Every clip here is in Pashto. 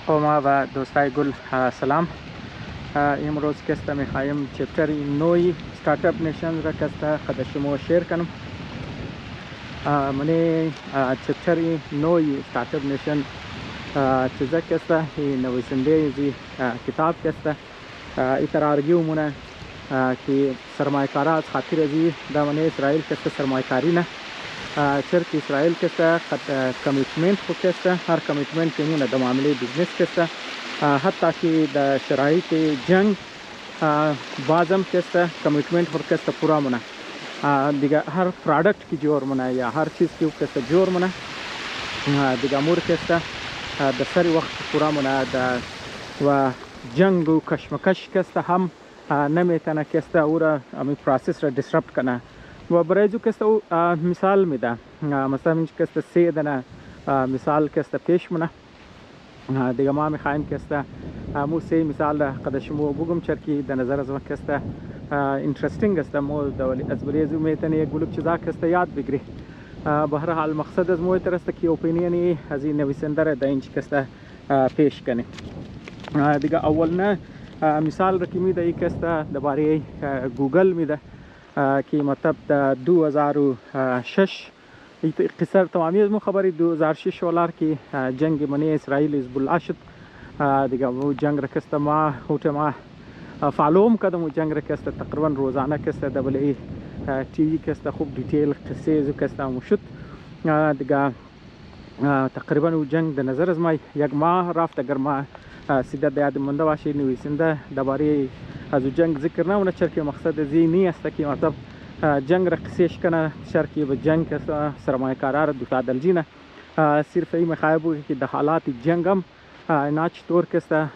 شما و دوستای گل سلام. امروز کسته میخوایم چپتر نوی ستارتاپ نیشن را کسته خود شما شیر کنم. من چپتر نوی ستارتاپ نیشن چیزا کسته نویسنده زی کتاب کسته ایتر آرگیو مونه که سرمایه کارا از خاطر ازی دامنه اسرائیل کسته سرمایه کاری نه چرک اسرائیل کسته کمیتمنت خود کسته هر کمیتمنت که مونه در معامله بیزنس کسته حتی که در شرایط جنگ بازم کسته کمیتمنت خود کسته پورا مونه دیگه هر پرادکت کی جور مونه یا هر چیز کی کسته جور مونه دیگه مور کسته در سری وقت پورا مونه و جنگ و کشمکش کسته هم نمیتونه کسته او را امی پروسس را دیسرپت کنه و برای جو کسته او مثال میده مثلا کسته سه دنه مثال کسته پیش مونه دیگه ما میخوایم کسته مو سه مثال را قدشمو بگم چرکی در نظر از ما کسته اینترستینگ است مو دولی از برای جو میتونه یک گلوب چیزا کسته یاد بگیری به هر حال مقصد از موی ترسته که اپینینی از این نویسنده را در اینچ کسته پیش کنی دیگه اول نه مثال را که میده ای کسته درباره گوگل میده که مطلب در 2006 قصر تمامی از مو خبری 2006 ولار که جنگ منی اسرائیل حزب الله شد دیگه و جنگ را کسته ما هوت ما فالوم کردم و جنگ را کسته تقریبا روزانه کسته دبل تی کسته خوب دیتیل قصه زو کسته مو شد دیگه تقریبا و جنگ در نظر از ما یک ماه رفت اگر ما سیده در یاد مونده باشه نویسنده درباره از جنگ ذکر نمونه چرا مقصد از این نیست که مطلب جنگ را قصیش کنه چرا به جنگ سرمایه کارا را دوتا دلجینه صرف این میخواه بود که در حالات جنگ هم اینا چطور کسته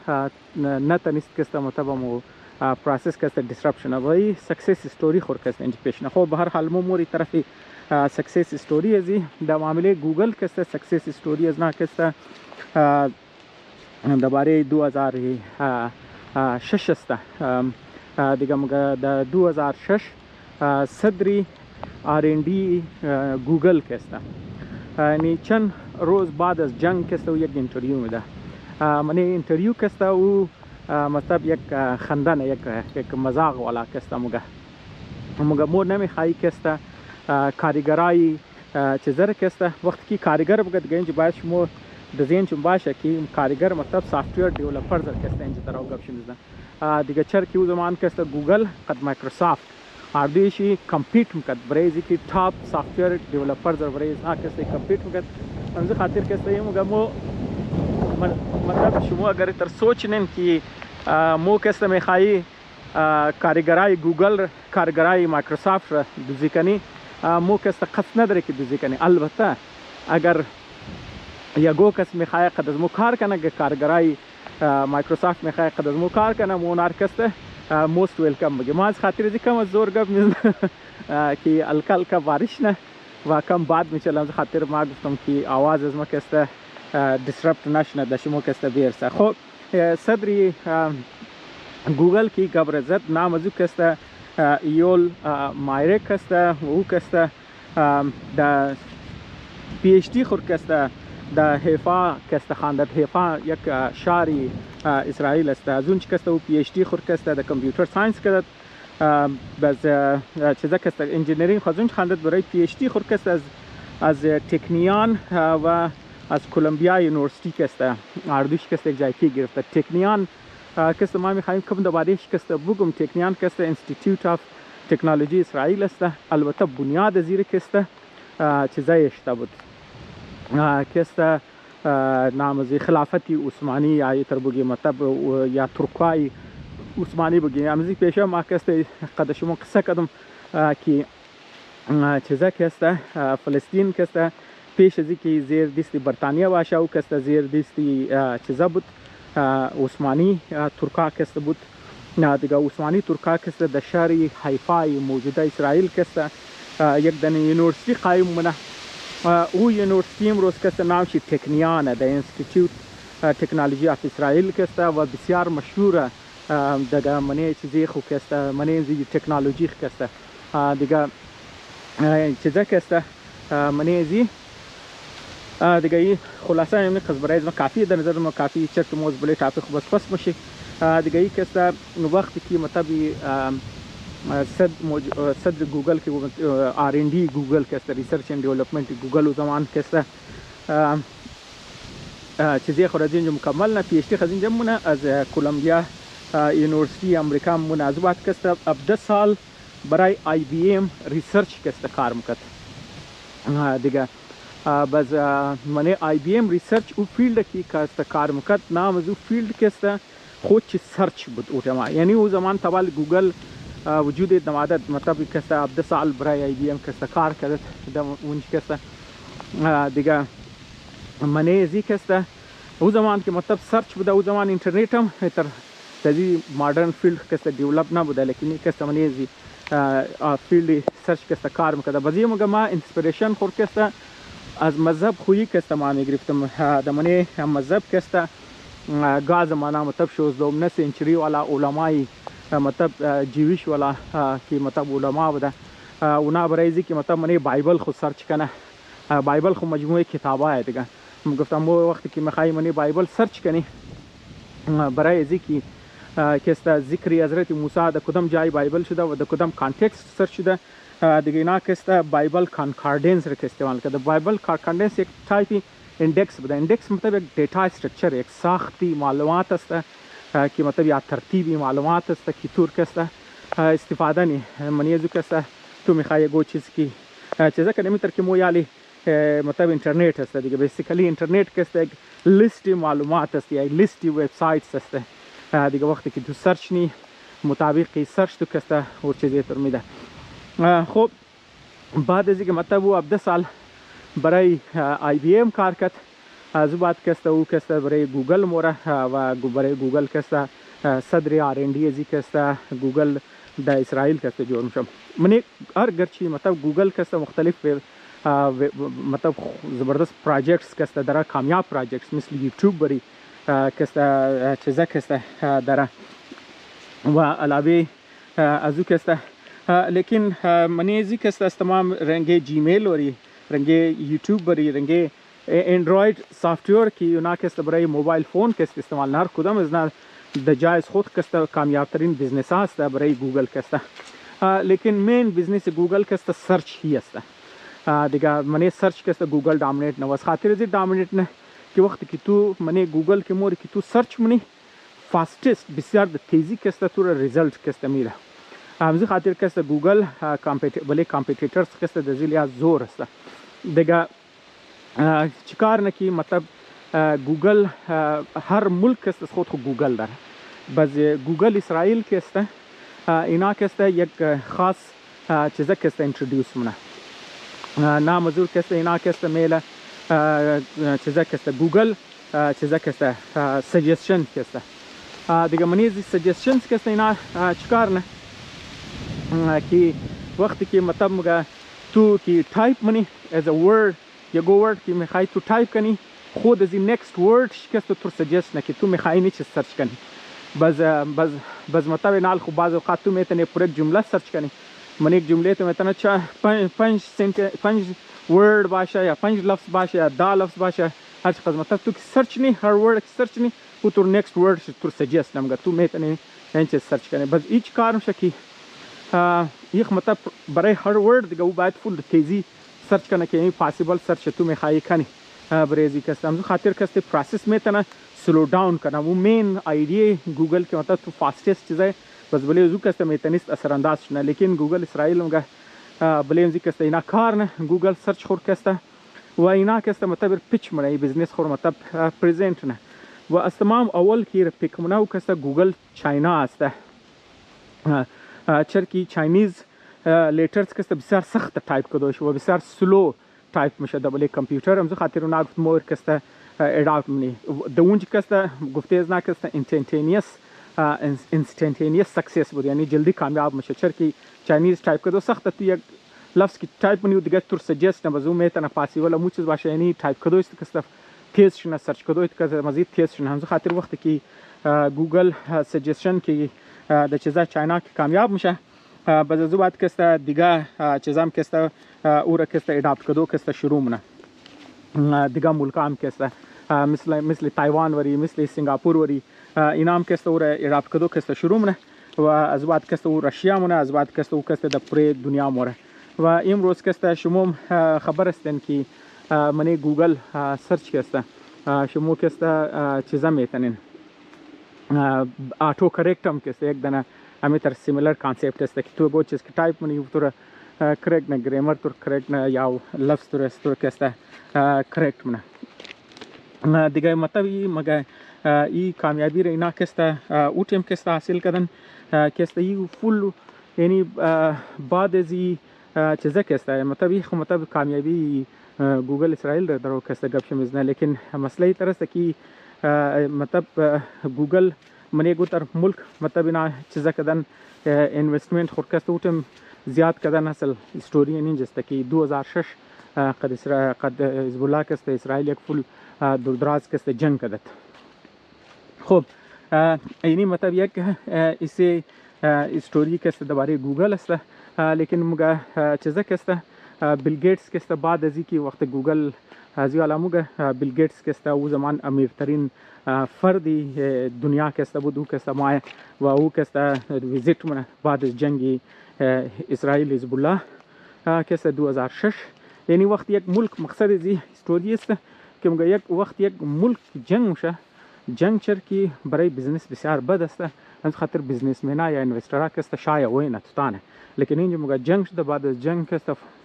نتنیست کسته مطلب پروسس کسته دیسرپشن و این سکسس استوری خور کسته اینجا پیش نه خب به هر حال مو موری طرفی سکسس استوری ازی در معامله گوگل کسته سکسس استوری از نه کسته درباره 2006 است دیگه مگه در 2006 صدری R&D گوگل کسته یعنی چند روز بعد از جنگ کسته و یک اینترویو میده من اینترویو کسته و مطلب یک خندن یک مزاق والا کسته مگه مور نمیخوایی کسته کارگرای چیزر کسته وقتی که کارگر بگه دیگه اینجا باید شما در ذهن چون باشه که کارگر مطلب سافتویر دیولپر در کسته اینجا تراو گپ شنیدن دیگه چرا که او زمان کسته گوگل قد مایکروسافت آردویشی کمپیت میکرد برای که تاپ سافتویر دیولپر در برای ها کسته کمپیت میکرد انزه خاطر کسته این مگه مو مطلب شما اگر تر سوچ نین که مو کسته میخوایی کارگرای گوگل کارگرای مایکروسافت را دوزی کنی مو کسته قصد نداره که دوزی کنی البته اگر یگو کس میخواه قد از مو کار کنه که کارگرای مایکروسافت میخواه قد از مو کار کنه مو نار کسته موست ویلکم بگه ما از خاطر ازی کم از زور گب میزنه که الکل که بارش نه و کم بعد میچلم از خاطر ما گفتم که آواز از ما کسته دیسرپت نشنه داشتی مو کسته بیرسه خب صدری گوگل کی گبر زد نام ازو کسته ایول مایره کسته و او کسته دا پی اچ دی خور کسته در حیفا کسته خواندد حیفا یک شهری اسرائیل است از اون کسته او پی اچ دی خور کسته در کامپیوتر ساینس کرد باز چیزا کسته انجینیرینگ خودش خواندد برای پی اچ دی خور کسته از تکنیان و از کلمبیا یونیورسیتی کسته اردوش کسته جای کی گرفته تکنیان کسته ما میخوایم کم دوبارهش کسته بگم تکنیان کسته انستیتیوت آف تکنولوژی اسرائیل است البته بنیاد زیر کسته چیزای اشته بود کسته نامزی خلافتی عثمانی یا تر بگی مطلب یا ترکای عثمانی بگی امزی پیشه ما کسته قد شما قصه کردم که چیزا کسته فلسطین کسته پیش ازی که زیر دستی برطانیه باشه او کسته زیر دستی چیزا بود عثمانی ترکا کسته بود دیگه عثمانی ترکا کسته در شهر حیفای موجوده اسرائیل کسته یک دن یونیورسیتی قایم مونه او یونیورسیتی امروز کسته نامش تکنیانه در انستیتیوت تکنولوژی آف اسرائیل کسته و بسیار مشهوره دیگه منی چیزی خو کسته منی زی تکنولوژی کسته دیگه چیزا کسته منی زی دیگه این خلاصه همین قصد برای ما کافی در نظر ما کافی چرت موز بله تافی خوب بس میشه دیگه این که است وقتی که مطابی صدر گوگل که R&D گوگل که است ریسرچ اند ڈیولپمنٹ گوگل و زمان که است چیزی خارجی جو مکمل نه PhD خزین جمونه از کولومبیا یونیورسیتی امریکا مناسبات که است 17 سال برای IBM ریسرچ که است کار میکرد دیگه باز من IBM ریسرچ او فیلد کی که است کار میکرد نام از او فیلد که است خود چی سرچ بود او زمان یعنی او زمان طوال گوگل وجود نمادت مطلب که است 17 سال برای IBM که است کار کرد اونج که است دیگه من ازی که است او زمان که مطلب سرچ بود او زمان اینترنت هم تر تازی مدرن فیلد که است دیولپ نبوده لیکن که است من ازی فیلد سرچ که است کار میکرد بازی ما انسپیریشن خور که است از مذهب خویی که است ما میگرفتم دمونه مذهب که است گاز مانا مطلب 16 سنچری والا علمای مطلب جیویش والا که مطلب علما بوده اونا برای که مطلب من بایبل خود سرچ کنه بایبل خود مجموعه کتابه ہے دیگه گفتم وقتی که میخوای من بایبل سرچ کنی برای ازی که است ذکر حضرت موسی در کدام جای بایبل شده و در کدام کانتکست سرچ شده دیگه اینا که است بایبل کانکاردنس رو استعمال کرده بایبل کانکاردنس یک تایپی ایندکس بوده ایندکس مطلب یک دیتا استرکچر یک ساختی معلومات است که مطلب یا ترتیبی معلومات است که طور که است استفاده نی منی ازو که است تو میخوای گو چیز کی چیزا که نمیتر که مویالی مطلب اینترنت است دیگه بیسیکلی اینترنت که است یک لیست معلومات است یا لیست وب سایتس است دیگه وقتی که تو سرچ نی مطابق سرچ تو که است اور چیزی تر میده خب بعد از اینکه مطلب او 17 سال برای IBM کار کرد از بعد که است او که است برای گوگل موره و برای گوگل که است صدر R&D ازی که است گوگل در اسرائیل که است جور میشم من هر گرچه مطلب گوگل که است مختلف مطلب زبردست پروژکتس که است در کامیاب پروژکتس مثل یوتیوب بری که است چیزا که است در و علاوه از او که است لیکن منیزی که است تمام رنگ جیمیل وری رنگ یوتیوب وری رنگ اندروید سافتور که اونا که است برای موبایل فون که است استعمال نار کدام از نه د جایز خود که است کامیاب ترین بزنس است برای گوگل که است لیکن مین بزنس گوگل که است سرچ هی است دیگه منی سرچ که است گوگل دامینیت نه واس خاطر از دامینیت نه که وقتی که تو منی گوگل که مور که تو سرچ منی فاستست بسیار د تیزی که است تو ریزلت که است میره همزی خاطر که است گوگل بله کامپیتیترز که است د زیلیا زور است دیگه چیکار نکی مطلب گوگل هر ملک است خود گوگل داره باز گوگل اسرائیل که است اینا که است یک خاص چیزا که است انترودیوس منه نام مزور که است اینا که است میله چیزا که است گوگل چیزا که است سجیشن که است دیگه منیزی سجیشنز که است اینا چیکار نه که وقتی که مطلب مگه تو که تایپ منی از ا ورد یا گو ورد که میخوای تو تایپ کنی خود از این next word که تو سجست نه که تو میخوای نیچه سرچ کنی باز مطلب نال خب بعض اوقات تو میتونی پوره جمله سرچ کنی من یک جمله تو میتونه چه 5 ورد باشه یا 5 لفظ باشه یا 10 لفظ باشه هر چقدر مطلب تو که سرچ نی هر ورد سرچ نی او تو next word تو سجست نمگه تو میتونی اینچه سرچ کنی باز ایچ کار میشه که یک مطلب برای هر ورد دیگه او باید فول تیزی سرچ کنه که این پاسیبل سرچ تو میخوای کنی برای ازی که است خاطر که است پروسس میتونه سلو داون کنه و مین ایده گوگل که مطلب تو فاستست چیزه بس بله ازو که است میتونست اثر انداز شنه لیکن گوگل اسرائیل مگه بله ازی که است اینا کار نه گوگل سرچ خور که است و اینا که است مطلب پیچ منه بزنس خور مطلب پریزنت نه و از تمام اول که پیک منه که است گوگل چاینا است چرکی چاینیز لیترز که است بسیار سخت تایپ کدوش و بسیار سلو تایپ میشه دبل کامپیوتر هم خاطر اون گفت مور که است اداپت منی د اونج که است گفته از نه که است انستنتینیس سکسس بود یعنی جلدی کامیاب میشه چرکی چاینیز تایپ کدو سخت تو یک لفظ کی تایپ منی دیگه تور سجست نه بزو میتونه پاسیبل مو چیز باشه یعنی تایپ کدو است که است تیز شنه سرچ کدو است که مزید تیز شنه هم خاطر وقتی که گوگل سجشن که د چیزا چاینا که کامیاب میشه باز از بعد که است دیگه چیزام که است او را که است اداپت کدو که است شروع منه دیگه ملکا هم که مثل تایوان وری مثل سنگاپور وری اینا هم که اراپ کدو که شروع منه و از بعد که رشیا منه از بعد که در پره دنیا موره و امروز که شما خبر هستین که منی گوگل سرچ که شما که چیزا میتونین آتو کریکت هم که یک دانه امیتر سیمیلر کانسپت است که تو گو چیز که تایپ منی تو کریکت نه گرامر تو کریکت نه یا لفظ تو استور که کریکت منه دیگه مطلب مگه ای کامیابی را اینا که اوتیم که حاصل کردن که ای فول یعنی بعد از چیزا که مطلب کامیابی گوگل اسرائیل را درو که گپ شمیزنه لیکن مسئله تر است که مطلب گوگل منی گوتر ملک مطلب اینا چیزا کردن اینوستمنت خود که اوتیم زیاد کردن اصل استوری این جست که 2006 قد حزب الله که اسرائیل یک فول دوردراز که جنگ کرد خب اینی مطلب یک ایسی استوری که درباره گوگل است لیکن مگه چیزا که بیل گیتس که بعد از اینکه وقت گوگل از این علامه بیل گیتس که او زمان امیرترین فردی دنیا که بود او که ما و او که ویزیت منه بعد از جنگ اسرائیل حزب الله که 2006 یعنی وقت یک ملک مقصد از استوری است که مگه یک وقت یک ملک جنگ میشه جنگ چرکی برای بزنس بسیار بد است از خاطر بزنسمنا یا انوسترها که شایع وینه تطانه لیکن اینجا مگه جنگ شده بعد از جنگ که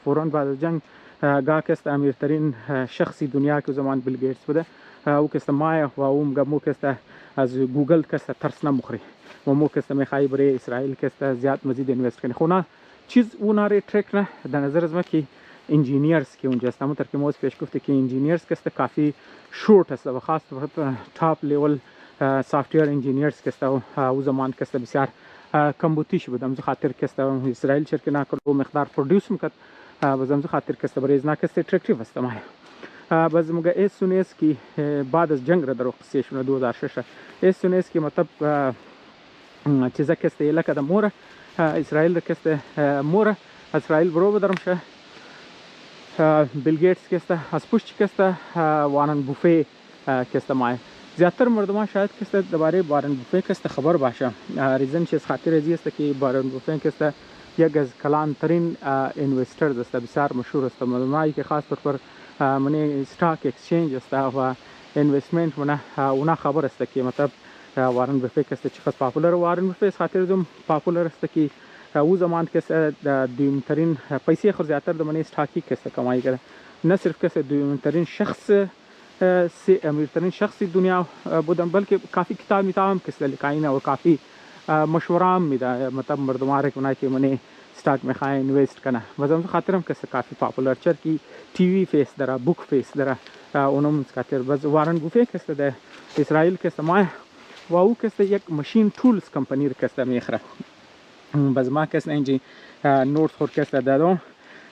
فوراً بعد از جنگ گاه که امیرترین شخصی دنیا که زمان بیل گیتس بوده او که مایا و او مگه مو که از گوگل که ترس نمخوری و مو که میخوای برای اسرائیل که زیاد مزید اینوست کنه خو نه چیز اون اره ترک نه در نظر از ما که انجینیرز که اونجا هستم تر که موز پیش گفته که انجینیرز که کافی شورت است و خاص تاپ لیول سافتویر انجینیرز که او زمان که بسیار کمبوتیش بودم خاطر که اسرائیل چرک نکرد و مقدار پرودوس میکرد بازم خاطر که برای ازنا که اترکتیو است ما باز مگه ایسونیس که بعد از جنگ را در قصه شونه 2006 ایسونیس که مطلب چیزا که لکه د موره اسرائیل که موره اسرائیل برو بدرم شه بیل گیتس که از پشت که وارن بوفه که مای زیاتر مردمان شاید که درباره وارن بوفه که خبر باشه ریزن چیز خاطر ازی است که وارن بوفه که یک از کلان ترین اینوسترز است بسیار مشهور است مردمایی که خاص طور پر منی استاک اکسچنج است و اینوستمنت منه اونا خبر است که مطلب وارن بوفه که چقدر پاپولر وارن بوفه خاطر زم پاپولر است که او زمان که دویم ترین پیسې خو زیاتر د منی استاکی که کمای کرده نه صرف که دویم ترین شخص امیرترین شخصی دنیا بودن بلکه کافی کتاب میتام که لکاینه و کافی مشورام میده مطلب مردماره کنه که منی استاک میخوای اینوست کنه واسه خاطرم که کافی پاپولر چر کی تی وی فیس داره بوک فیس داره اونم خاطر بس وارن بوفه که ده اسرائیل که ما و او که یک ماشین تولز کمپانی که میخره بس ما که اینجی نورت خور که دادم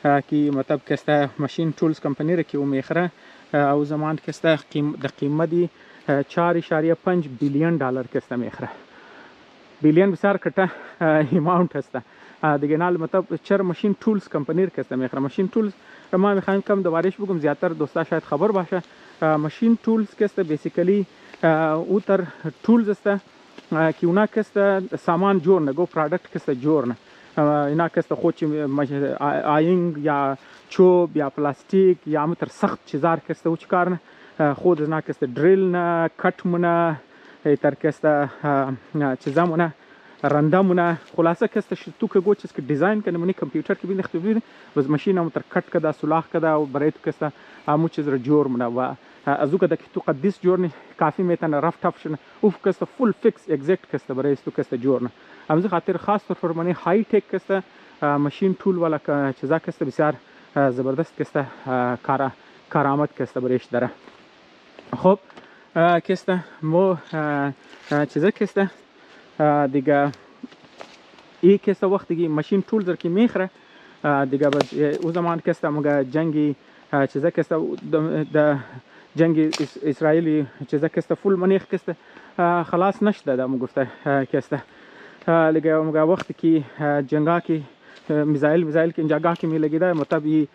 که مطلب که ماشین تولز کمپانی را که او میخره او زمان که د قیمتی 4.5 بیلیون دلار که میخره بیلیون بسیار کټه اماونت است دیگه نال مطلب چر ماشین تولز کمپانی که میخره ماشین تولز ما میخوایم کم دوبارهش بگم زیاتر دوستا شاید خبر باشه ماشین تولز که بیسیکلی او تر تولز است که اونا که سامان جور نه گو پرودکت که جور نه اینا که خود آینگ یا چوب یا پلاستیک یا متر سخت چیزار که او چکار نه خود از نا که دریل نه کٹ مونه تر که چیزا مونه رنده مونه خلاصه که تو که گو چیز که دیزاین کنه منی کمپیوتر که بینخت ببینه بس ماشین متر کٹ کده سولاخ کده و برای تو که همو چیز را جور مونه و ازو که تو قدیس جور نه کافی میتونه رفت تفشن اوف که فول فیکس اگزیکت که برای تو که جور نه همزه خاطر خاص طور پر منی های تک که ماشین تول والا چیزا که بسیار زبردست که کارآمد که برایش داره خب که مو چیزا که دیگه ای که وقتی ماشین تولز را که میخره دیگه بس او زمان که مگه جنگی چیزا که د جنگ اسرائیلی چیزا که فول منیخ که خلاص نشده ده گفته که لگه مگه وقتی که جنگا که میزایل که اینجا گاه که می لگیده مطلب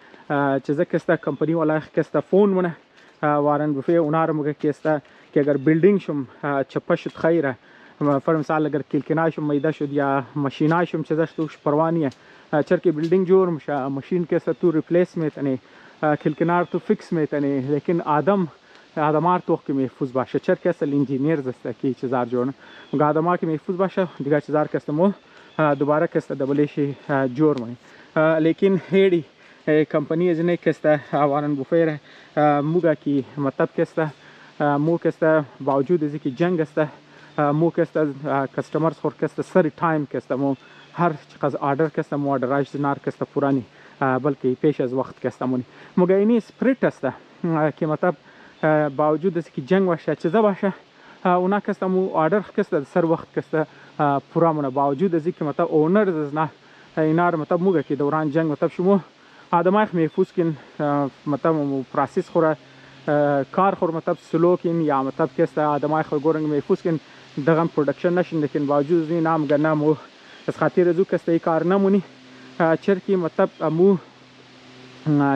چیزا که کمپنی والا که فون مونه وارن بوفه اونا رو میگه که است که اگر بیلدینگ شم چپه شد خیره فر مثال اگر کلکناشم میده شد یا ماشیناشم چیزش توش پروانیه چرکی بیلدینگ جور میشه ماشین که است تو ریپلیس میتنی کلکنار تو فیکس میتنی لیکن آدمار تو که محفوظ باشه چرکی اصل انجینیر است که چیزار جور مگه آدمار که محفوظ باشه دیگه چیزار که است مو دوباره که است دبلیشی جور می لیکن هیدی کمپانی از نه که است وارن بوفه موگه کی مطلب که است مو که است باوجود از اینکه جنگ است مو که است کستمرز خور که است سری تایم که است مو هر چقدر آرڈر که است مو آرڈرایش نار که است پورانی بلکه پیش از وقت که است مونی مگه اینی اسپریت است که مطلب باوجود از اینکه جنگ باشه چیزا باشه اونا که است مو آرڈر که است سر وقت که است پورا مونه باوجود از اینکه مطلب اونرز از نه اینا مطلب موگه که دوران جنگ مطلب شما آدمای محفوظ کن مطلب پروسس خوره کار خور مطلب سلو کن یا مطلب که است آدمای خور گورنگ محفوظ کن دغم پروڈکشن نشین لیکن باوجود از این نام گنا مو از خاطر از او که است کار نمونی چرکی مطلب مو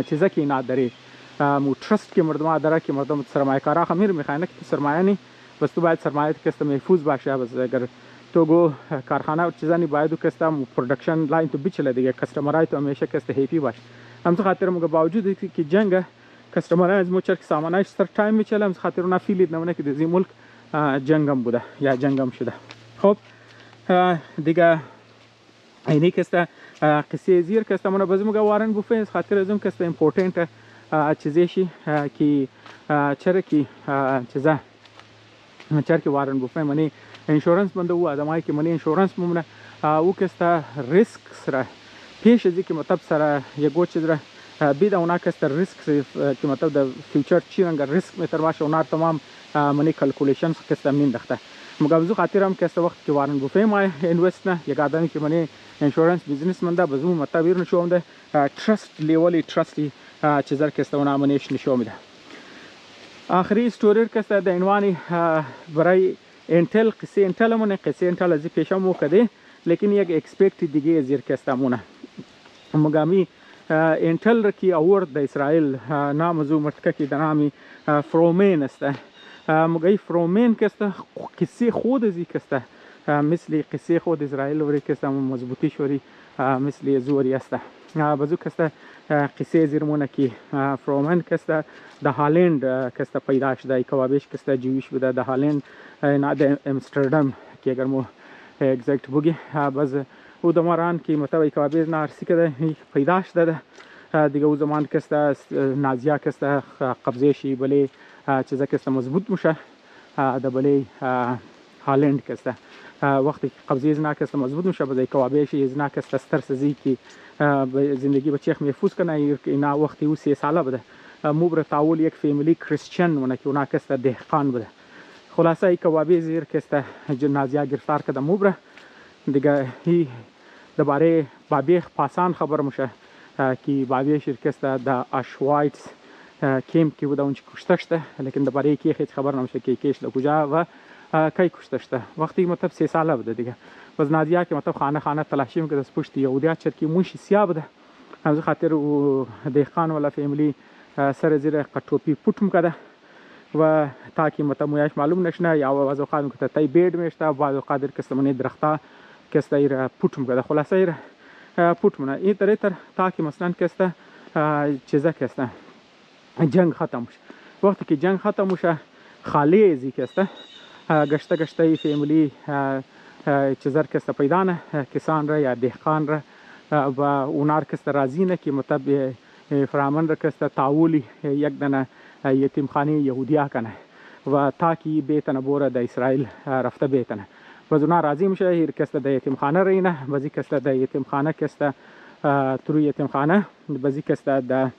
چیزا که اینا داری مو ترست که مردم داره که مردم سرمایه کارا خمیر میخواینه که سرمایه نی بس تو باید سرمایه که است محفوظ باشه بس اگر تو گو کارخانه و چیزانی باید که است پروڈکشن لاین تو بچله دیگه کستمرای تو همیشه که است هپی باشه هم تو خاطر مگه باوجود که جنگ کستمرای از مو چرک سامانایش سر تایم میچله هم خاطر اونا فیلید نمونه که در ملک جنگم بوده یا جنگم شده خب دیگه اینی که است قصه زیر که است من باز مگه وارن بوفه از خاطر ازم که است ایمپورتنت چیزیشی که چرا که چیزا چرا که وارن بوفه منی انشورنس بنده و آدمایی که منی انشورنس ممنه او که است ریسک سره پیش از که مطلب سره یگو چیز را بيد هناك الريسك که مطلب د فیوچر چی رنگ ریسک میتر باشه اونار تمام منی کلکولیشنز که است مین دخته مگابزو خاطرم که است وقت که وارن بوفه ما اینوست نه یک آدمی که منی انشورنس بیزنس من ده بزو مطلب ایرن شو ده ترست لیولی ترستی چیزر که است اونا منیش نشو میده آخری استوری که است د عنوانی برای انتل قصه انتل مون قصه انتل از پیشم وکده لیکن یک اکسپکت دیگه زیر که است مونه مگامی انتل رکی آورد د اسرائیل نام زو مرتکه کی د نامی فرومین است مگای فرومین که است قصه خود ازی که است مثل قصه خود اسرائیل وری که است مضبوطی شوری مثل زوری است بازو که است قصه زیرمونه کی فرومین که است د هالند که است پیدا شده کوابش که است جویش بوده د هالند نه د امستردام که اگر مو اگزکت بوگی باز او دماران که متوی کوابیز نارسی که پیدا شده دیگه او زمان که است نازیا که است قبضه بله چیزا که است مضبوط میشه د بله هالند که است وقتی قبضه ازنا که است مضبوط میشه بده کوابیش ازنا که است استرسزی که زندگی بچخ محفوظ کنه اینا وقتی او 3 ساله بده موبر تاول یک فامیلی کریسچن مونه که اونا که است دهقان بده خلاصه ای کوابیز زیر که است نازیا گرفتار کرده موبر دیگه هی درباره بابیخ پاسان خبر میشه که بابیخ شرکت د اشوایتس کیمپ که بوده اونچه کشته شده لیکن درباره کی هیچ خبر نمیشه که کیش لکجا و کی کشته شده وقتی مطلب 3 ساله بوده دیگه باز نادیا که مطلب خانه تلاشی میکرد از پشت یهودیا چرکی موشی سیاه بوده همز خاطر او دهقان ولا فامیلی سر زیر قطوپی پوت میکرده و تاکي مطلب مویاش معلوم نشنه یا بعض اوقات که تای بیड میشته بعض اوقات که سمنی درخته که است ایر پوت میکرده خلاصه ایر پوت مونه این طرح تاکي مثلا که است چیزا که است جنگ ختم شه وقتی که جنگ ختم شه خالی ازی که است گشته فامیلی چیزر که است پیدا نه کسان را یا دهقان را و اونار که است راضی نه که مطلب فرامن را که است تاولی یک دنه یتیم خانه یهودیا کنه و تاکي بیتنه بوره د اسرائیل رفته بیتنه باز اونا راضی میشه هیر که است د یتیم خانه رینه بازی که است د یتیم خانه که است ترو یتیم خانه بازی که است د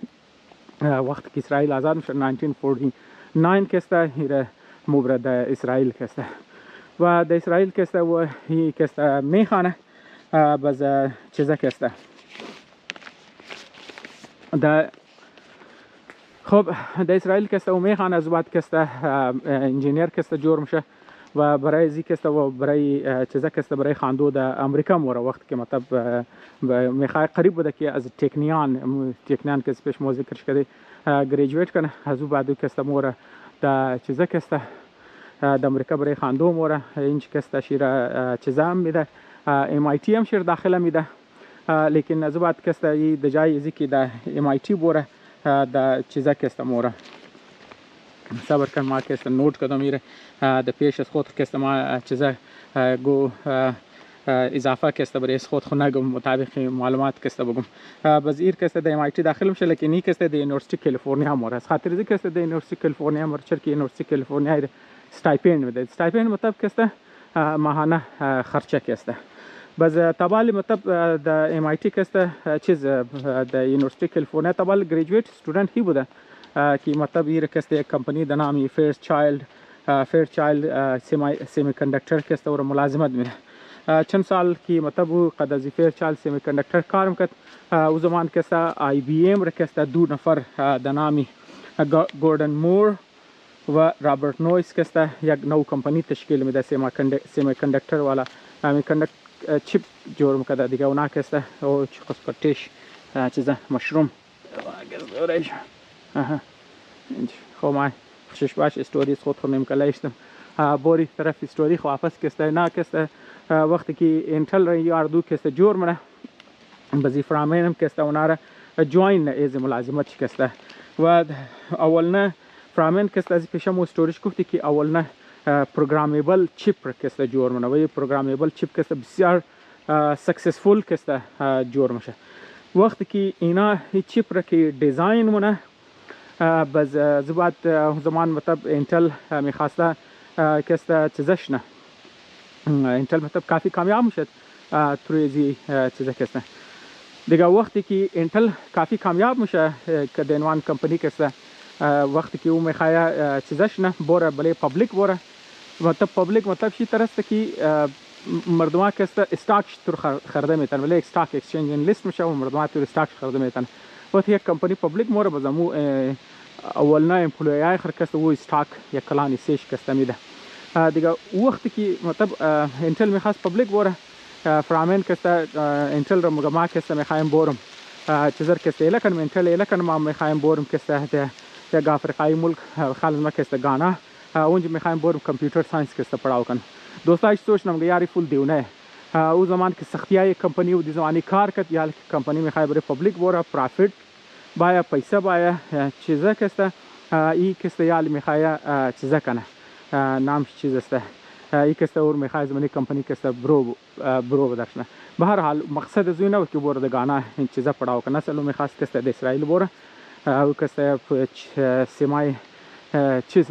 وقت که اسرائیل آزاد میشه 1949 که است هیر موبره د اسرائیل که است و د اسرائیل که است و هی که است میخانه باز چیزا که است د خب د اسرائیل که است و میخانه از بعد که است انجینیر که است جور میشه و برای زی که است و برای چیزا که است برای خاندو د امریکا موره وقت که مطلب میخوای قریب بوده که از تکنیان که پیش ما ذکر شده گریجویت کنه ازو بعدو کسته مورا دا چیزا کسته د امریکا برای خواندو مورا اینچ کسته شیر چیزا هم میده MIT هم شیر داخله میده لیکن ازو بعد کسته د جای ازی که دا MIT بوره دا چیزا کسته مورا صبر کن ما کسته نوٹ کدام میره د پیش از خود کسته ما چیزا گو اضافه کسته برای از خود نگم مطابق معلومات کسته بگم باز ایر کسته د MIT داخل میشه لیکن این کسته د یونیورسیتی کالیفرنیا مورد از خاطر ازی کسته د یونیورسیتی کالیفرنیا مورد چرا که یونیورسیتی کالیفرنیا استایپند میده استایپند مطلب کسته ماهانه خرچه کسته باز تبال مطلب د MIT کسته چیز د یونیورسیتی کالیفرنیا تبال گریجویت استودنت هی بوده که مطلب ایر کسته یک کمپانی د نامی فیرچایلد سیمی کندکتر کسته و ملازمت میده چند سال کی مطلب قد از فیرچایلد سیمی کندکتر کارم کرد او زمان کسته IBM را کسته 2 نفر د نامی گوردن مور و رابرت نویس کسته یک نو کمپانی تشکیل میده سیمی کندکتر والا چیپ جور میکرده دیگه اونا کسته او چی قصد کتش چیزه مشروم خب ما شش باش استوریز خود خونیم کلایشتم بوری طرف استوری خو واپس کسته نه کسته وقتی که انتل را یاردو کسته جور منه بزی فرامینم کسته اونا را جوین از ملازمت کسته و اولنه فرامین کسته از پیشم استوریش گفتی که اولنه پروگرامیبل چیپ را کسته جور منه و پروگرامیبل چیپ کسته بسیار سکسسفول کسته جور میشه وقتی که اینا چیپ را که دیزاین منه باز زباد زمان مطلب انتل میخواسته کسته چیزش نه انتل مطلب کافی کامیاب میشد توی چیزه کسته دیگه وقتی که انتل کافی کامیاب میشه که دینوان کمپنی کسته وقتی که او میخواه چیزش نه بوره بله پبلیک بوره مطلب پبلیک مطلب شی طرسته که مردمه کسته استاک تر خرده میتن ولی استاک اکسچنج لیست میشه و مردمه تر استاک خرده میتن وقتی یک کمپنی پبلیک موره بزمو اولنا امپلوی های خر کسته و استاک یک کلانی سیش کسته میده دیگه وقتی که مطلب انتل میخواست پبلیک بوره فرامین کسته انتل رو مگه کسته میخوایم بورم چیزر کسته ایلکن انتل ایلکن ما میخوایم بورم کسته یک افریقایی ملک خالص ما کسته گانا اونجا میخوایم بورم کمپیوتر ساینس کسته پڑھاو کن دوستایش سوچ نمگه یاری فول دیونه او زمان که سختی های کمپنی و دی زمانی کار کرد یا کمپنی میخوای بره پبلیک بوره پرافیت بایا پیسه بایا چیزه کسته ای کسته یالی میخوای چیزه کنه نام چیز است ای کسته اور میخوای زمانی کمپنی کسته برو بدرشنه به هر حال مقصد از اینه که بوره دگانه این چیزه پڑھاو کنه سلو میخواست کسته د اسرائیل بوره او کسته سیمای چیز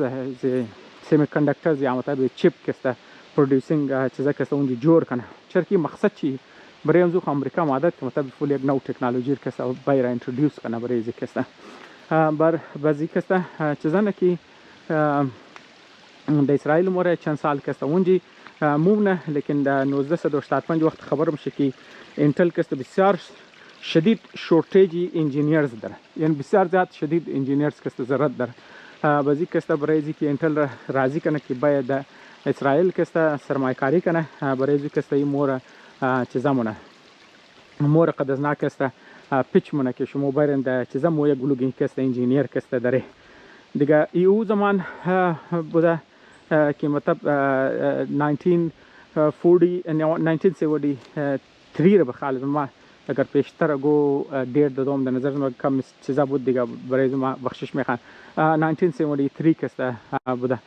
سیمی کندکترز یا مطلب چیپ کسته پروډوسینګ چیزا کسته اونجا جوړ کنه چرکی مقصد چی برای امزو امریکا مادت که مطلب فول یک نو تکنولوژی کسته بایر انترودیوس کنه برای ازی کسته بر بازی کسته چیزا نکی د اسرائیل موره چند سال کسته اونجی مومنه لیکن در 1975 وقت خبر میشه که انتل کسته بسیار شدید شورتیجی انجینیرز داره یعنی بسیار زیاد شدید انجینیرز کسته ضرورت داره بازی کسته برای ازی که انتل راضی کنه که باید اسرائیل کسته سرمایه کاری کنه برای ازی کسته این موره چیزا مونه موره قدزناک کسته پیچ مونه که شما باید چیزا مویه گلوگین کسته انجینیر کسته داره دیگه او زمان بوده که مطلب 1973 رو بخالد ما اگر پیشتر گو دیر دادم در نظر ما کم چیزا بود دیگه برای ما بخشش میخوان 1973 کسته بوده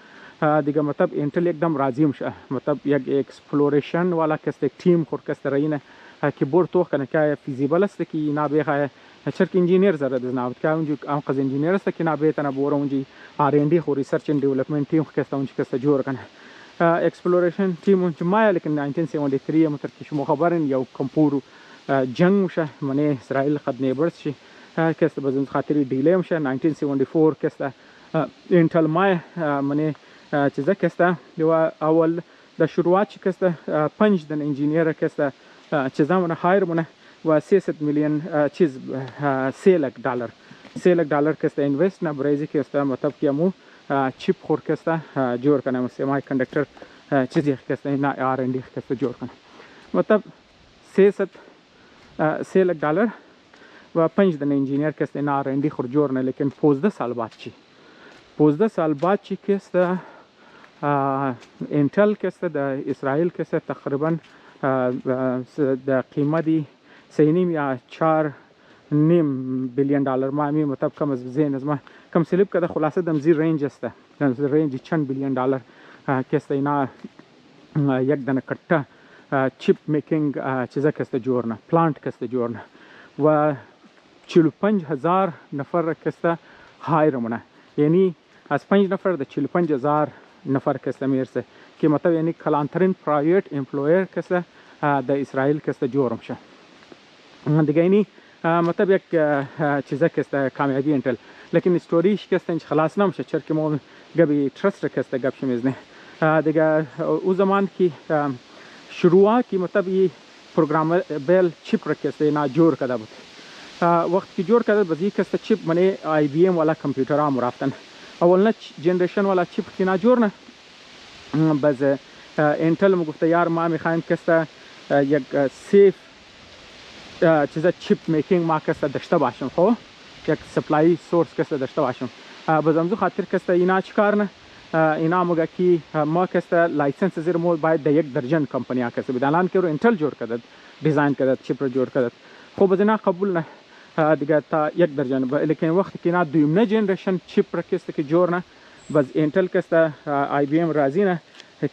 دیگه مطلب انتل एकदम راضی میشه مطلب یک اکسپلوریشن والا کسته تیم خور کسته رینه که بور توخ کنه که فیزیبل است که اینا بخواه چرک انجینیر زره دزناوت که اونجا ام قز انجینیر است که اینا بیتنا بور اونجا R&D خو ریسرچ اند ډیولپمنٹ ټیم کسته اونجا کسته جوړ کنه اکسپلوریشن ټیم اونجا ما لیکن 1973 متر که شما خبرین یو کمپورو جنگ میشه منه اسرائیل خد نیبرز شي کسته بزن خاطری دیلی میشه 1974 کسته انتل ما منه چیزا کسته و اول د شروعات کسته 5 دن انجینیر کسته چیزا منه هایر منه و 300 میلیون چیز $3 لک کسته اینوست نه برایزی کسته مطلب که مو چیپ خور کسته جوړ کنه سیمای کندکتر چیزی کسته نه R&D کسته جوړ کنه مطلب $3 لک و 5 دنه انجینیر که است اینا R&D خور جور نه، لیکن 15 سال بعد چی 15 سال بعد چی که است انتل که است در اسرائیل که است تقریبا در قیمتی 3.5 یا 4.5 بیلیون دلار ما می مطلب کم از ذهن از ما کم سلیب که خلاصه دم زیر رنج است، رنج چند بیلیون دلار که است اینا یک دانه کټه چیپ میکینگ چیزا که است جور نه، پلانت که است جور نه و 45,000 نفر که است هایر مونه، یعنی از 5 نفر در 45,000 نفر که است میرسه که مطلب یعنی کلانترین پرایوت امپلویر که است در اسرائیل که است جور میشه دیگه. اینی مطلب یک چیزا که است کامیابی انتل، لیکن استوریش که است خلاص نمیشه چرا که ما گبی ترست که است گپ شمیزنه دیگه. او زمان کی شروع کی مطلب یہ پروگرامبل چپ رکھے سے نا جوڑ کدا بود وقت کی جوڑ کدا بزی کسته چپ منی IBM والا کمپیوٹر ام رفتن اول جنریشن والا چپ کی نا جوڑ نه باز انتل مگفت یار ما میخوایم کسته یک سیف چیزا چپ میکینگ ما کسته داشته باشم، خب یک سپلای سورس کسته داشته باشم. بازم خاطر کسته اینا چیکار نه اینا مگه کی ما کسته لایسنس زیر مول باید در 1 درجن کمپنیا کسته بدانان که رو انتل جوړ کړه ډیزاین کړه چپ رو جوړ کړه خو بزنا قبول نه دیگه تا 1 درجن لیکن وقت کی نا دویمنه جنریشن چپ رکسته که جوړ نه بس انتل کسته IBM راضی نه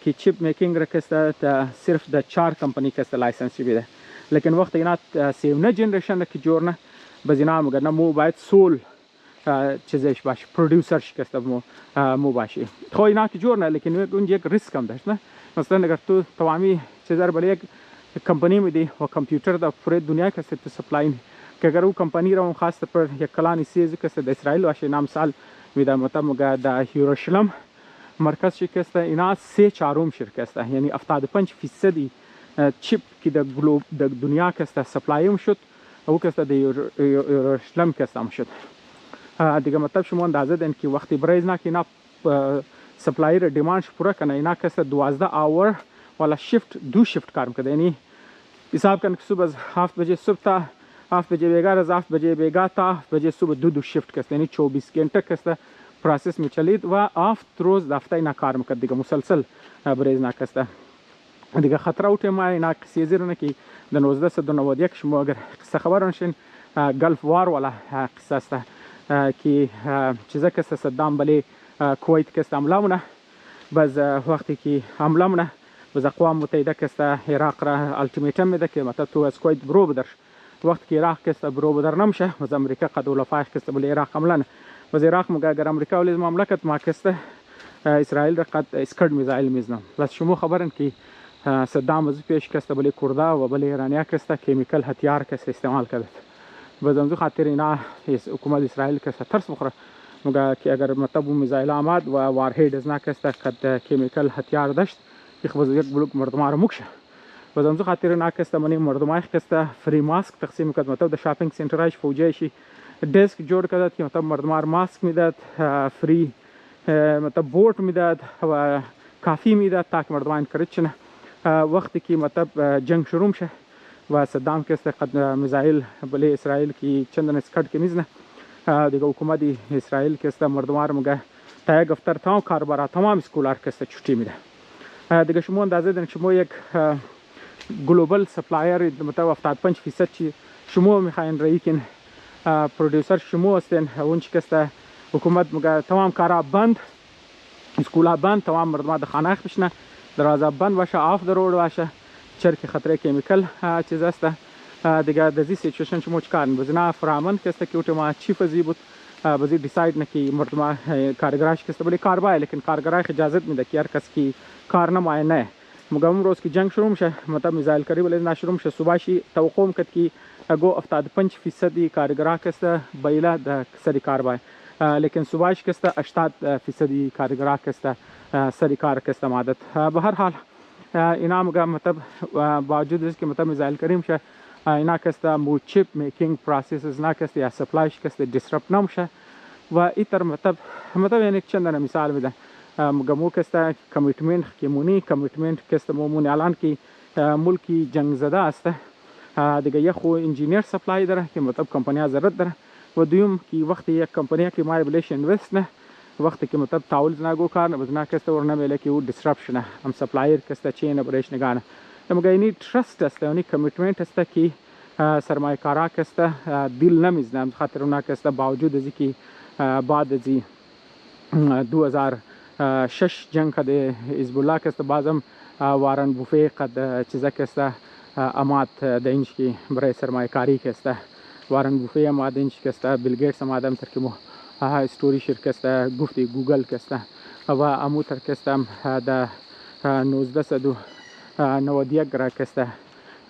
که چپ میکینگ رکسته تا صرف د 4 کمپنی کسته لایسنس چی بیده، لیکن وقت اینا 7 جنریشن که جوړ نه بس اینا مگه مو باید سول چیزش باشه پرودوسر شکسته مو باشه خو اینا که جور نه، لیکن اون یک ریسک هم داشت نه. مثلا اگر تو تمامی چیزا رو یک کمپنی میدی و کامپیوटर در پوره دنیا که تو سپلای که اگر او کمپنی رو خاص پر یک کلانی سیز که در اسرائیل باشه نام سال میدم مطلب در یروشلم مرکز شکسته اینا 3/4 شرکت یعنی 75% چیپ که در گلوب در دنیا که سپلای شد او که در یروشلم که شد دیگه. مطلب شما اندازه دین که وقتی برایز نه که اینا سپلایر دیمانش پورا کنه اینا که 12 اور والا شفت 2 شفت کار میکنه، یعنی حساب کن که صبح از 7 بجه صبح تا 7 بجه بیگار از 7 بجه بیگا تا 7 بجه صبح 2 شفت کسته یعنی 24 घंटे کسته پروسس میچلید و 7 روز دفته اینا کار میکرد دیگه مسلسل برایز نه کسته دیگه. خطر اوټه ما اینا کسی زیرونه که د 1991 شما اگر قصه خبر نشین گلف وار والا قصه است که چیزا که صدام بلی کویت که حمله مونه باز وقتی که حمله مونه باز اقوام متحده که عراق را التیمیتم میده که مثلا تو از کویت برو بدر، وقتی که عراق که برو بدر نمیشه باز امریکا قد ولفاش که بلی عراق حمله نه باز عراق مگه اگر امریکا ولی مملکت ما که اسرائیل را قد اسکرد میزایل میزنم. بس شما خبرن که صدام از پیش که بلی کردا و بلی ایرانیا که کیمیکل هتیار که استعمال کرد بازم خاطر اینا حکومت اسرائیل که ترس بخوره مگه که اگر مطلب میزایل آمد و وارهید از نکسته قد کیمیکل هتیار داشت یک باز یک بلوک مردم رو مکشه بازم خاطر نکسته منی مردم که فری ماسک تقسیم کرد مطلب د شاپینگ سنترش فوجیشی دسک جوړ کرد که مطلب مردم رو ماسک میداد فری مطلب بوٹ میداد و کافی میداد تا که مردمان کرد وقتی که مطلب جنگ شروع شه و صدام که قد میزایل بلی اسرائیل کی چندن اسکرد که میزنه دیگه حکومت اسرائیل که مردمان رو مگه تا یک افتر تمام کاربرا تمام اسکولار که چوٹی میده دیگه. شما اندازه دین شما یک گلوبال سپلایر مطلب 75% چی شما میخواین رایی کن پرودوسر شما هستین اون چی که حکومت مگه تمام کارا بند اسکولا بند تمام مردمان د خانه بشنه دروازه بند باشه آف در روड باشه چرک خطره کیمیکل چیز است دیگه دزی سیچویشن شما چکارن بزنا فرامن که است که اوت ما چیف ازی بود بزی دیساید نکی مردم کارگراش که است بلی کار بای لیکن کارگراش اجازت میده که هر کس کی کار نمای نه مگم روز کی جنگ شروع میشه مطلب میزایل کری ولی نشروع میشه صبحشی توقع میکرد که اگو 75% کارگرا که است بیلا د سری کار بای لیکن صبحش که است 80% کارگرا که است سری کار که است عادت به هر حال اینا مگه مطلب باوجود از که مطلب میزایل کریم شه اینا که مو چپ میکینگ پروسس نه که یا سپلایش که دیسرپت نمیشه و ایتر مطلب یعنی چندان مثال میده مگه مو که کمیتمنت که مونی کمیتمنت که مونی الان که ملکی جنگ زده است دیگه یک خو انجینیر سپلای داره که مطلب کمپانی ضرورت داره و دوم که وقتی یک کمپانی که ما بلش اینوست نه وقتی که مطلب تاول نگو کار نه بزنا کسته ورنه میله که او دیسرپشن هم سپلایر کسته چین برش نگانه مگه اینی ترست است و کمیتمنت است که سرمایه کارا کسته دل نمیزنم خاطر اونا کسته باوجود از اینکه بعد از 2006 جنگ کده حزب الله کسته بازم وارن بوفه قد چیزا کسته امات دینش کی برای سرمایه کاری کسته وارن بوفه امات دینش کسته بیل گیتس امات هم ترکیمو استوری شرکسته گفتی گوگل کسته و امو ترکسته دا 1991 را کسته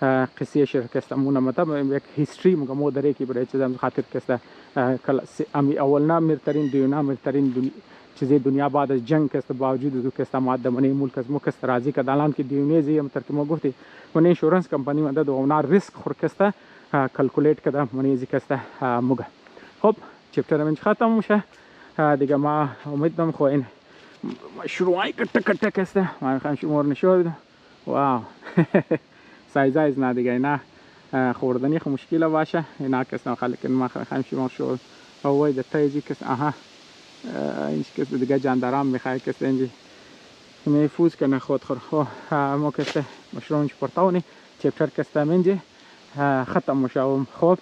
قصه شرکسته مونه مطلب یک هیستری مگه مو داره که برای چیزا خاطر کسته امی اولنا مرترین دیونا مرترین چیزی دنیا بعد از جنگ کسته باوجود دو کسته ماده منی ملک از مو کسته راضی که دالان که دیونه زی هم ترکیمو گفتی من اینشورنس کمپانی مده دو اونا ریسک خور کسته کلکولیت کده منی زی کسته موگه خب چپتر من ختم میشه دیگه ما امید دارم خو این مشروعی کته کسته ما میخوایم شما نشو بدم واو سایز نه دیگه نه خوردنی خو مشکل باشه اینا کسته خلک ما میخوایم شما شو او وای د تایزی کس آها اینش کس دیگه جاندارم میخوای کسته اینجی محفوظ کنه خود خور ما کسته مشروعش پرتاونی چپتر کسته منجی ختم میشه خب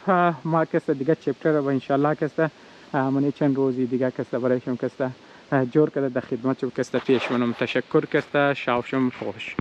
ما کسته دیگه چپتر و انشالله کسته منی چند روزی دیگه کسته برایشم کسته جور کرده در خدمت شم کسته پیش منم تشکر کسته شاوشم خوش